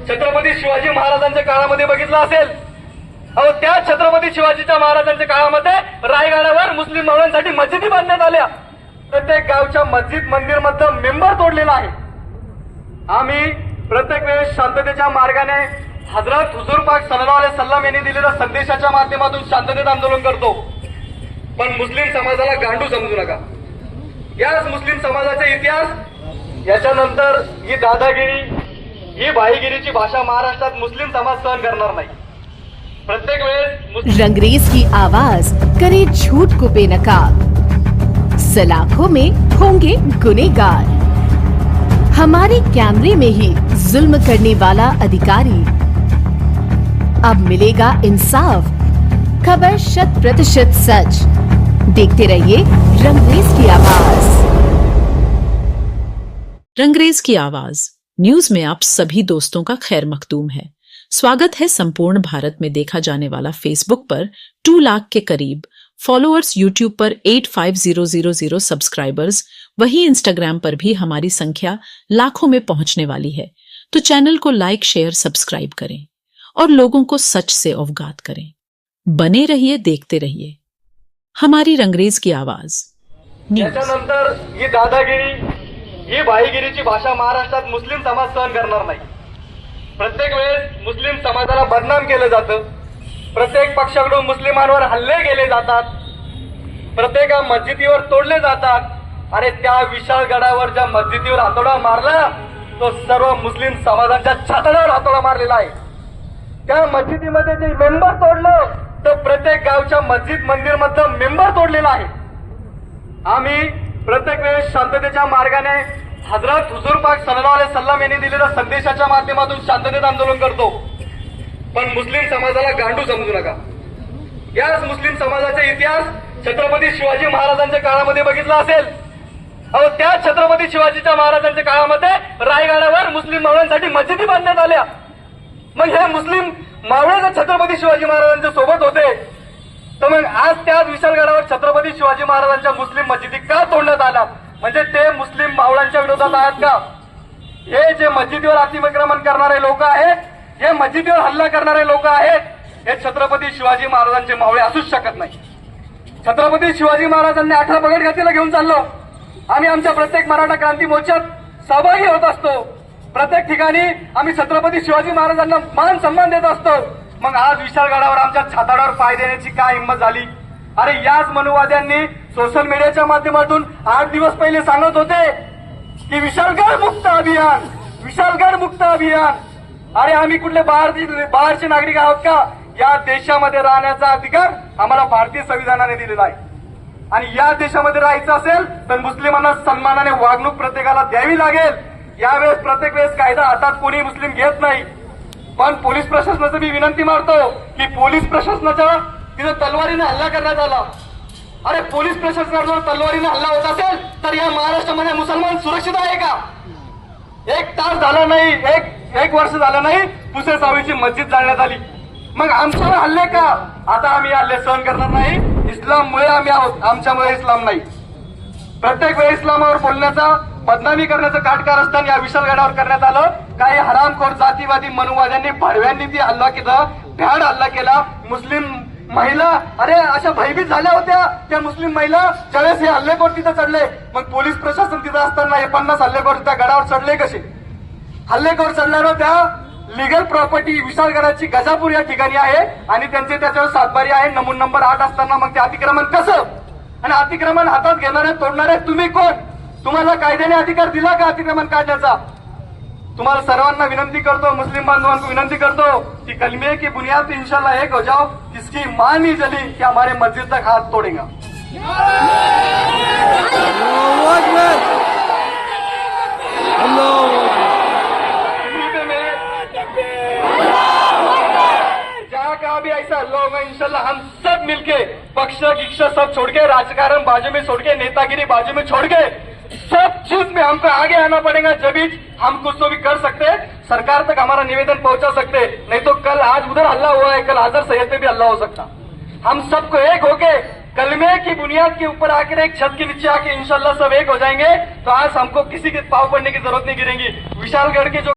छत्रपती शिवाजी महाराजांच्या काळामध्ये बघितलं असेल. अहो, त्या छत्रपती शिवाजीच्या महाराजांच्या काळामध्ये रायगडावर मुस्लिम मावळ्यांसाठी मस्जिदी बांधण्यात आल्या. प्रत्येक गावच्या मस्जिद मंदिर मधलं मेंबर तोडलेला आहे. आम्ही प्रत्येक वेळेस शांततेच्या मार्गाने हजरत हुजूर पाक सल्लल्लाहु अलैहि वसल्लम यांनी दिलेल्या संदेशाच्या माध्यमातून शांततेत आंदोलन करतो. पण मुस्लिम समाजाला गांडू समजू नका. याच मुस्लिम समाजाचा इतिहास, याच्यानंतर ही दादागिरी, ही भाईगिरीची भाषा महाराष्ट्रात मुस्लिम समाज सहन करणार नाही. प्रत्येक वेळेस रंगरेज की आवाज करे झूठ को बेनकाब, सलाखों में होंगे गुनेगार, हमारे कैमरे में ही जुल्म करने वाला अधिकारी, अब मिलेगा इंसाफ, खबर 100% सच. देखते रहिए रंगरेज की आवाज. रंगरेज की आवाज न्यूज में आप सभी दोस्तों का खैर मखदूम है. स्वागत है. संपूर्ण भारत में देखा जाने वाला फेसबुक पर 2 लाख के करीब फॉलोअर्स, यूट्यूब पर 85,000 सब्सक्राइबर्स, वही इंस्टाग्राम पर भी हमारी संख्या लाखों में पहुंचने वाली है. तो चैनल को लाइक, शेयर, सब्सक्राइब करें और लोगों को सच से अवगत करें. बने रहिए, देखते रहिए हमारी रंगरेज की आवाज. याच्यानंतर ही दादागिरी, ही भाईगिरीची भाषा महाराष्ट्रात मुस्लिम समाज सहन करणार नाही. प्रत्येक वेळेस मुस्लिम समाजाला बदनाम केलं जातं. प्रत्येक पक्षाकडून मुस्लिमांवर हल्ले केले जातात. प्रत्येक मस्जिदीवर तोडले जातात. अरे, त्या विशाळ गडावर ज्या मस्जिदीवर हातोडा मारला तो सर्व मुस्लिम समाजाच्या छातडावर हातोडा मारलेला आहे. त्या मस्जिदीमध्ये जे मेंबर तोडलं तर प्रत्येक गावच्या मस्जिद मंदिर मधलं मेंबर तोडलेलं आहे. आम्ही प्रत्येक वेळेस शांततेच्या मार्गाने हजरत हुजूर पाक सल्लल्लाहु अलैहि वसल्लम यांनी दिलेल्या संदेशाच्या माध्यमातून शांततेत आंदोलन करतो. पण मुस्लिम समाजाला गांडू समजू नका. याच मुस्लिम समाजाचा इतिहास छत्रपती शिवाजी महाराजांच्या काळामध्ये बघितला असेल. अहो, त्या छत्रपती शिवाजीच्या महाराजांच्या काळामध्ये रायगडावर मुस्लिम मावळ्यांसाठी मस्जिदी बांधण्यात आल्या. मग हे मुस्लिम मावळे जर छत्रपती शिवाजी महाराजांच्या सोबत होते तर मग आज त्याच विशाळगडावर छत्रपती शिवाजी महाराजांच्या मुस्लिम मस्जिदी का तोडण्यात आल्या? म्हणजे ते मुस्लिम मावळ्यांच्या विरोधात आहेत का? हे जे मस्जिदीवर अतिक्रमण करणारे लोक आहेत, हे मस्जिदीवर हल्ला करणारे लोक आहेत, हे छत्रपती शिवाजी महाराजांचे मावळे असूच शकत नाही. छत्रपती शिवाजी महाराजांनी 18 पगड घातीला घेऊन चाललो. आम्ही आमच्या प्रत्येक मराठा क्रांती मोर्चात सहभागी होत असतो. प्रत्येक ठिकाणी आम्ही छत्रपती शिवाजी महाराजांना मान सन्मान देत असतो. मग आज विशाळगडावर आमच्या छाताडावर पाय देण्याची काय हिंमत झाली? अरे, याच मनुवाद्यांनी सोशल मीडियाच्या माध्यमातून 8 दिवस पहिले सांगत होते की विशाळगड मुक्त अभियान, विशाळगड मुक्त अभियान. अरे, आम्ही कुठले बाहेरचे नागरिक आहोत का? या देशामध्ये राहण्याचा अधिकार आम्हाला भारतीय संविधानाने दिलेला आहे. आणि या देशामध्ये राहायचं असेल तर मुस्लिमांना सन्मानाने वागणूक प्रत्येकाला द्यावी लागेल. यावेळेस प्रत्येक वेळेस कायदा हातात कोणी मुस्लिम घेत नाही. पण पोलीस प्रशासनाचं मी विनंती मारतो की पोलीस प्रशासनाच्या तिथं तलवारीने हल्ला करण्यात आला. अरे, पोलीस प्रशासनावर तलवारीने हल्ला होत असेल तर या महाराष्ट्रामध्ये मुसलमान सुरक्षित आहे का? 1 तास झाला नाही, एक वर्ष झालं नाही, पुसे सावळीची मस्जिद जाळण्यात आली. मग आमच्यावर हल्ले का? आता आम्ही हल्ले सहन करणार नाही. इस्लाममुळे आम्ही आहोत, आमच्यामुळे इस्लाम नाही. प्रत्येक वेळी इस्लामावर बोलण्याचा, बदनामी करण्याचं काटकारस्थान या विशाळगडावर करण्यात आलं. काही हरामखोर जातीवादी मनुवाद्यांनी, भडव्यांनी ती हल्ला केला, भ्याड हल्ला केला. मुस्लिम महिला, अरे, अशा भयभीत झाल्या होत्या त्या मुस्लिम महिला ज्यावेळेस हे हल्लेखोर तिथं चढले. मग पोलीस प्रशासन तिथं असताना हे 50 हल्लेखोर त्या गडावर चढले कसे? हल्लेखोर चढल्यानं त्या लिगल प्रॉपर्टी विशाळगडाची गजापूर या ठिकाणी आहे आणि त्यांचे त्याच्यावर सातबारी आहे. नंबर 8 असताना मग ते अतिक्रमण कसं? आणि अतिक्रमण हातात घेणारे, तोडणारे तुम्ही कोण? तुम्हाला कायद्याने अधिकार दिला का अतिक्रमण काढण्याचा? तुम्हाला सर्वांना विनंती करतो, मुस्लिम बांधवांना विनंती करतो कि कलमे की बुनियाद पे इंशाल्लाह एक हो जाओ. किसकी मां नहीं जली कि हमारे मस्जिद तक हाथ तोड़ेगा. जहाँ का भी ऐसा हल्ला होगा इंशाल्लाह हम सब मिलके, पक्ष गिक्ष सब छोड़ के, राजकारण बाजू में छोड़ के, नेतागिरी बाजू में छोड़ के, सब चीज में हमको आगे आना पड़ेगा. जभी हम कुछ तो भी कर सकते हैं, सरकार तक हमारा निवेदन पहुंचा सकते हैं. नहीं तो कल, आज उधर हल्ला हुआ है, कल हाजर सैयद पे भी हल्ला हो सकता. हम सबको एक होके कलमे की बुनियाद के ऊपर आकर एक छत के नीचे आके इंशाल्लाह सब एक हो जाएंगे. तो आज हमको किसी के पाव पड़ने की जरूरत नहीं गिरेगी. विशालगढ़ के जो